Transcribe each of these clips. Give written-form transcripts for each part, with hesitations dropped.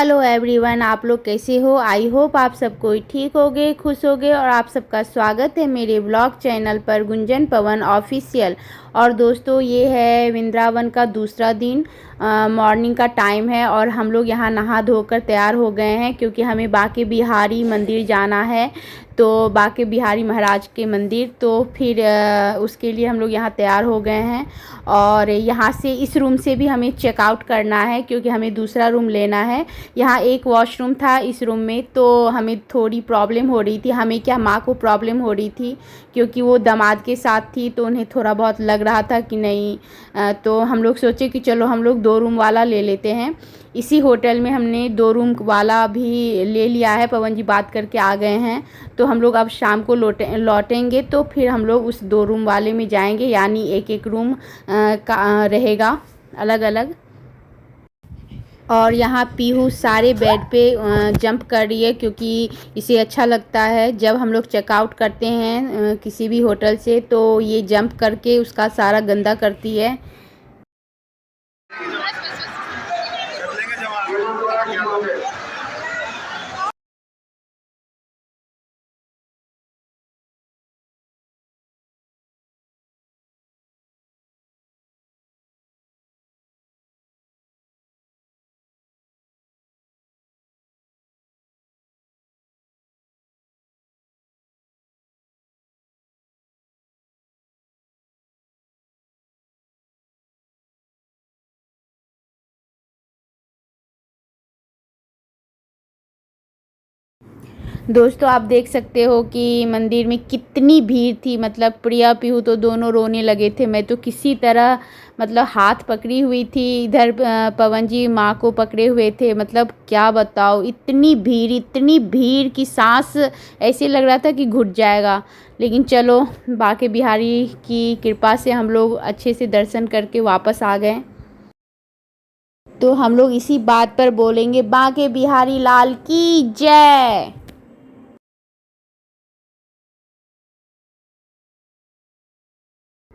Hello everyone, आप लोग कैसे हो। आई होप आप सब कोई ठीक होगे, खुश होगे। और आप सबका स्वागत है मेरे ब्लॉग चैनल पर गुंजन पवन ऑफिशियल। और दोस्तों, ये है वृंदावन का दूसरा दिन। मॉर्निंग का टाइम है और हम लोग यहाँ नहा धोकर तैयार हो गए हैं क्योंकि हमें बांके बिहारी मंदिर जाना है। तो बांके बिहारी महाराज के मंदिर, तो फिर उसके लिए हम लोग यहाँ तैयार हो गए हैं। और यहाँ से इस रूम से भी हमें चेकआउट करना है क्योंकि हमें दूसरा रूम लेना है। यहाँ एक वॉशरूम था इस रूम में, तो हमें थोड़ी प्रॉब्लम हो रही थी। हमें क्या, माँ को प्रॉब्लम हो रही थी क्योंकि वो दामाद के साथ थी, तो उन्हें थोड़ा बहुत लग रहा था कि नहीं। तो हम लोग सोचे कि चलो हम लोग 2 रूम वाला ले लेते हैं। इसी होटल में हमने 2 रूम वाला भी ले लिया है। पवन जी बात करके आ गए हैं, तो हम लोग अब शाम को लौटेंगे तो फिर हम लोग उस 2 रूम वाले में जाएंगे, यानी एक एक रूम का रहेगा अलग अलग। और यहाँ पीहू सारे बेड पे जंप कर रही है क्योंकि इसे अच्छा लगता है। जब हम लोग चेकआउट करते हैं किसी भी होटल से, तो ये जंप करके उसका सारा गंदा करती है। दोस्तों, आप देख सकते हो कि मंदिर में कितनी भीड़ थी। मतलब प्रिया पीहू तो दोनों रोने लगे थे। मैं तो किसी तरह मतलब हाथ पकड़ी हुई थी, इधर पवन जी माँ को पकड़े हुए थे। मतलब क्या बताओ, इतनी भीड़ की सांस ऐसे लग रहा था कि घुट जाएगा। लेकिन चलो, बांके बिहारी की कृपा से हम लोग अच्छे से दर्शन करके वापस आ गए। तो हम लोग इसी बात पर बोलेंगे, बांके बिहारी लाल की जय।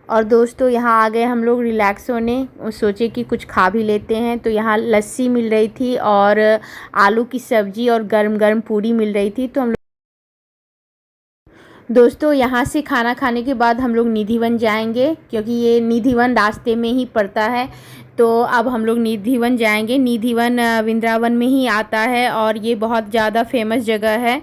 और दोस्तों, यहाँ आ गए हम लोग रिलैक्स होने। सोचे कि कुछ खा भी लेते हैं, तो यहाँ लस्सी मिल रही थी और आलू की सब्जी और गरम गरम पूरी मिल रही थी। तो हम दोस्तों, यहाँ से खाना खाने के बाद हम लोग निधिवन जाएंगे क्योंकि ये निधिवन रास्ते में ही पड़ता है। तो अब हम लोग निधिवन जाएंगे। निधिवन वृंदावन में ही आता है और ये बहुत ज़्यादा फेमस जगह है।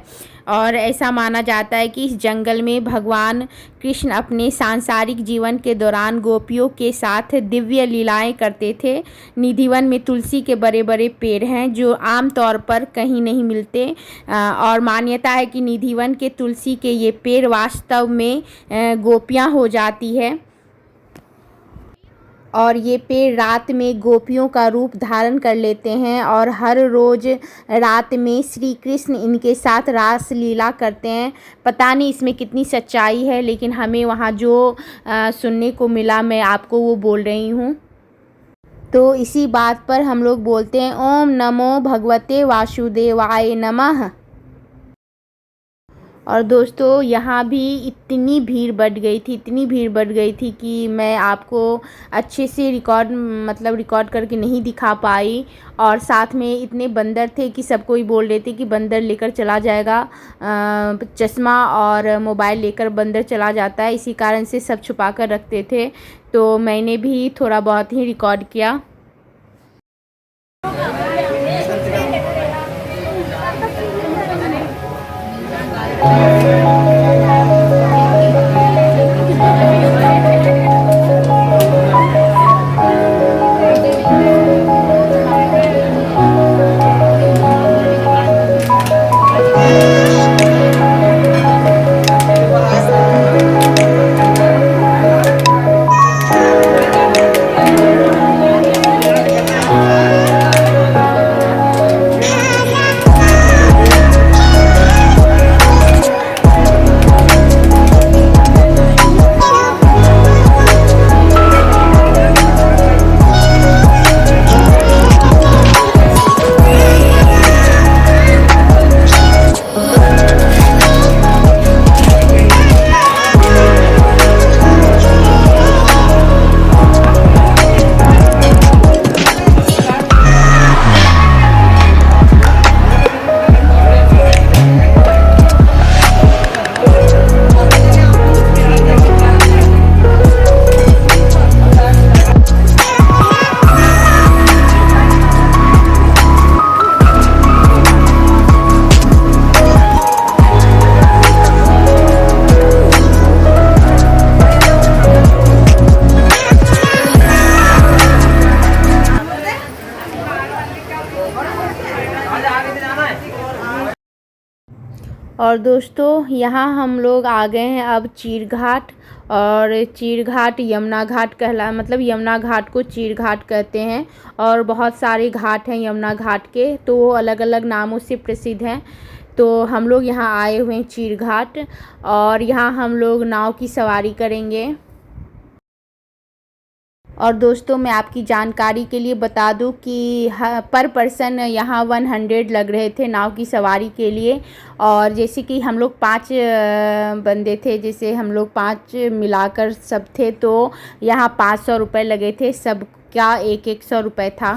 और ऐसा माना जाता है कि इस जंगल में भगवान कृष्ण अपने सांसारिक जीवन के दौरान गोपियों के साथ दिव्य लीलाएं करते थे। निधिवन में तुलसी के बड़े बड़े पेड़ हैं जो आमतौर पर कहीं नहीं मिलते। और मान्यता है कि निधिवन के तुलसी के ये पेड़ वास्तव में गोपियाँ हो जाती है। और ये पेड़ रात में गोपियों का रूप धारण कर लेते हैं और हर रोज़ रात में श्री कृष्ण इनके साथ रास लीला करते हैं। पता नहीं इसमें कितनी सच्चाई है, लेकिन हमें वहाँ जो सुनने को मिला, मैं आपको वो बोल रही हूँ। तो इसी बात पर हम लोग बोलते हैं, ओम नमो भगवते वासुदेवाय नमः। और दोस्तों, यहाँ भी इतनी भीड़ बढ़ गई थी कि मैं आपको अच्छे से रिकॉर्ड करके नहीं दिखा पाई। और साथ में इतने बंदर थे कि सब कोई बोल रहे थे कि बंदर लेकर चला जाएगा। चश्मा और मोबाइल लेकर बंदर चला जाता है, इसी कारण से सब छुपा कर रखते थे। तो मैंने भी थोड़ा बहुत ही रिकॉर्ड किया। और दोस्तों यहाँ हम लोग आ गए हैं अब चीर घाट। और चीर घाट यमुना घाट मतलब यमुना घाट को चीर घाट कहते हैं। और बहुत सारे घाट हैं यमुना घाट के, तो वो अलग अलग नामों से प्रसिद्ध हैं। तो हम लोग यहाँ आए हुए हैं चीर घाट, और यहाँ हम लोग नाव की सवारी करेंगे। और दोस्तों मैं आपकी जानकारी के लिए बता दूं कि पर पर्सन यहाँ 100 लग रहे थे नाव की सवारी के लिए। और जैसे कि हम लोग 5 बंदे थे, जैसे हम लोग 5 मिलाकर सब थे, तो यहाँ 500 रुपये लगे थे, सबका 100 रुपये था।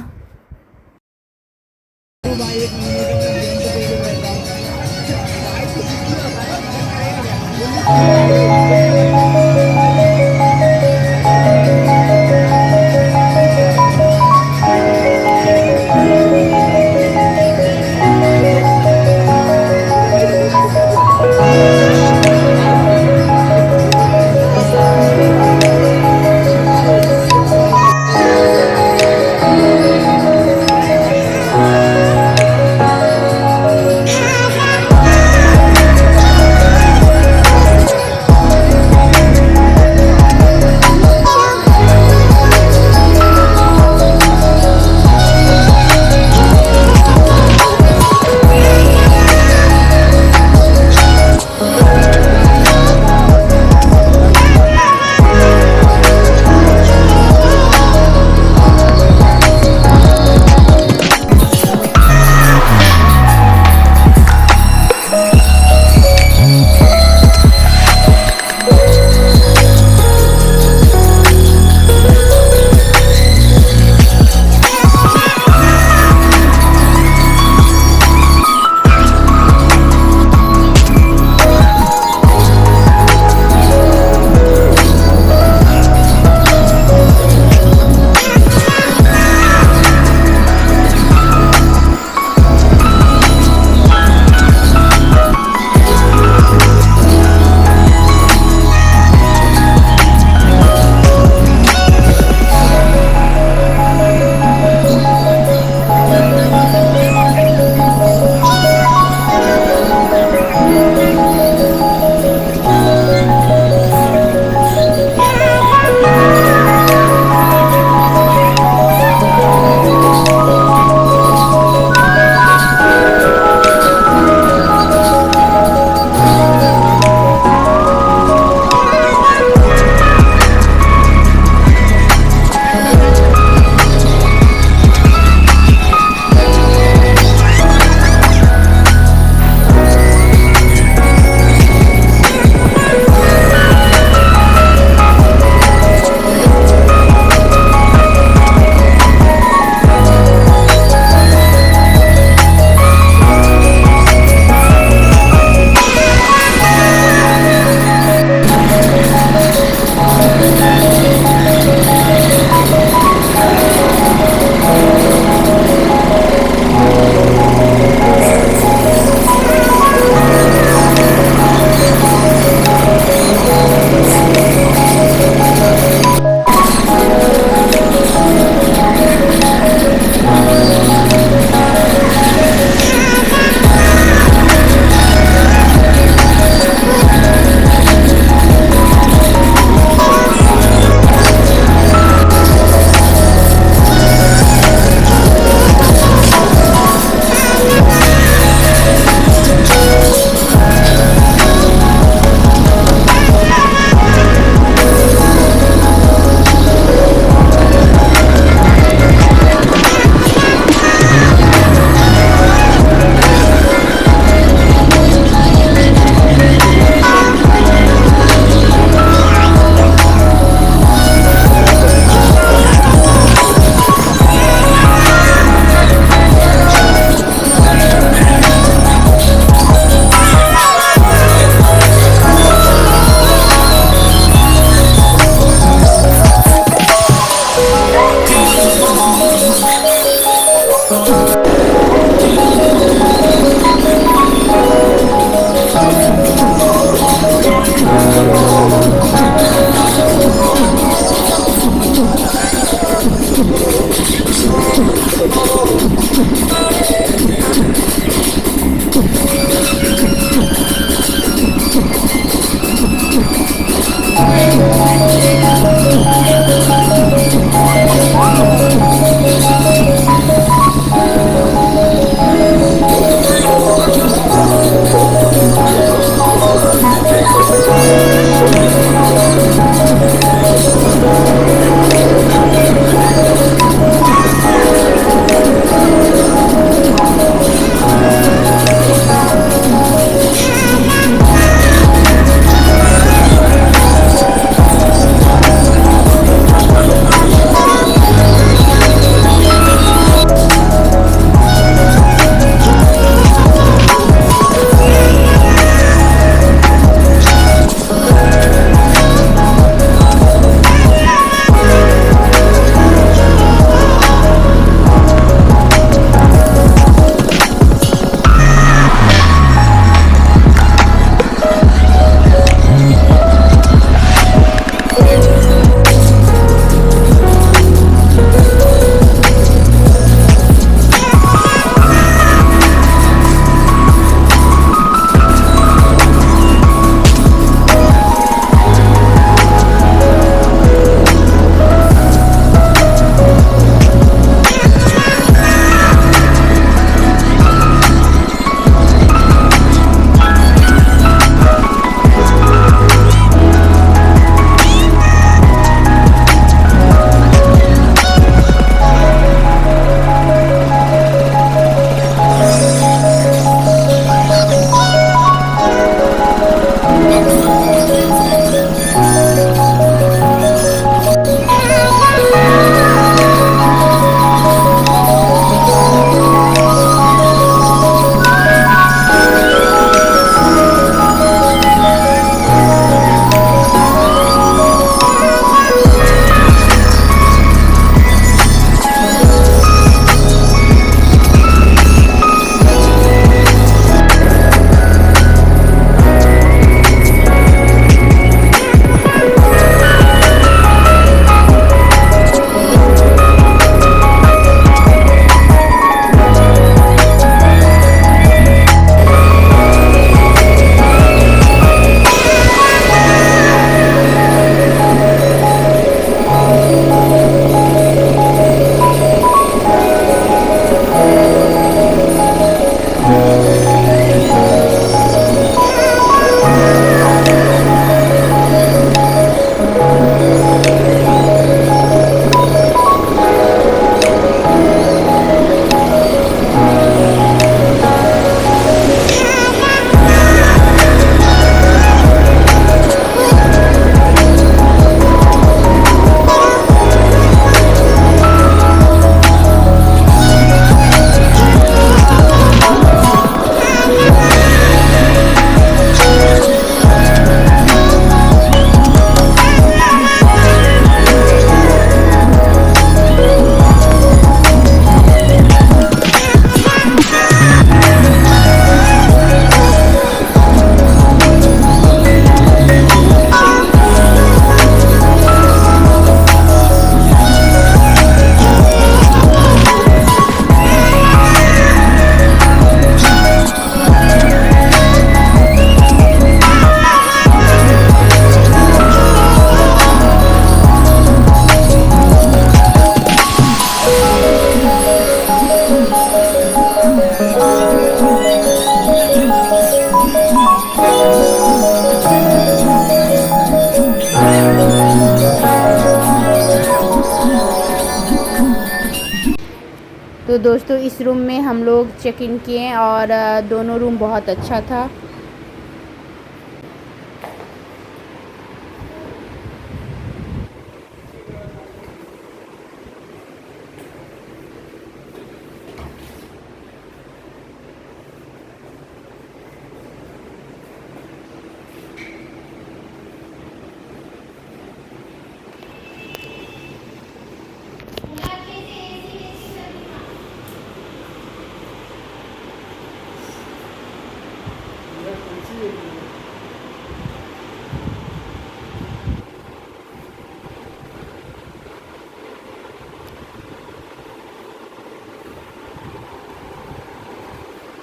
तो दोस्तों इस रूम में हम लोग चेक इन किए और दोनों रूम बहुत अच्छा था।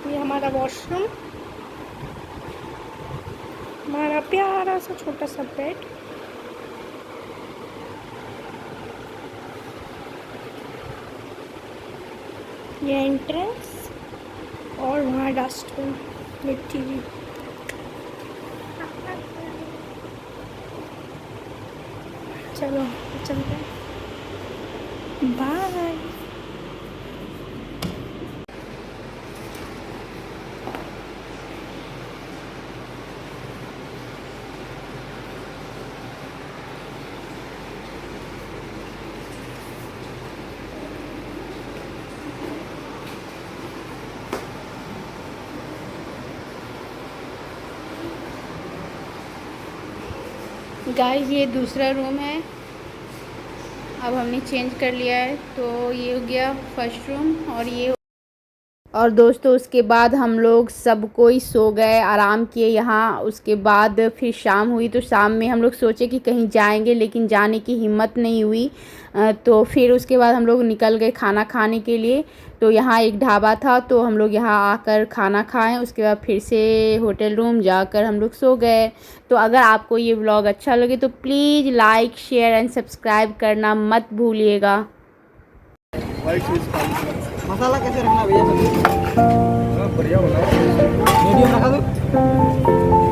ये हमारा वॉशरूम, हमारा प्यारा सा छोटा सा बेड, ये एंट्रेंस और वहाँ डस्टबिन, ये टीवी। चलो चलते हैं, बाय। गाइस ये दूसरा रूम है, अब हमने चेंज कर लिया है। तो ये हो गया फर्स्ट रूम और दोस्तों उसके बाद हम लोग सब कोई सो गए, आराम किए यहाँ। उसके बाद फिर शाम हुई, तो शाम में हम लोग सोचे कि कहीं जाएंगे, लेकिन जाने की हिम्मत नहीं हुई। तो फिर उसके बाद हम लोग निकल गए खाना खाने के लिए। तो यहाँ एक ढाबा था, तो हम लोग यहाँ आकर खाना खाएं। उसके बाद फिर से होटल रूम जाकर हम लोग सो गए। तो अगर आपको ये व्लॉग अच्छा लगे तो please like share and subscribe करना मत भूलिएगा। मसाला कैसे रखना भैया? बढ़िया बनाओ, मीडियम रखा दो।